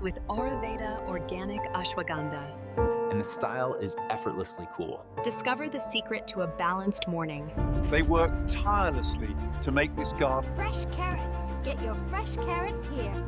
with Ayurveda organic ashwagandha. And the style is effortlessly cool. Discover the secret to a balanced morning. They work tirelessly to make this garden Fresh carrots. Get your fresh carrots here.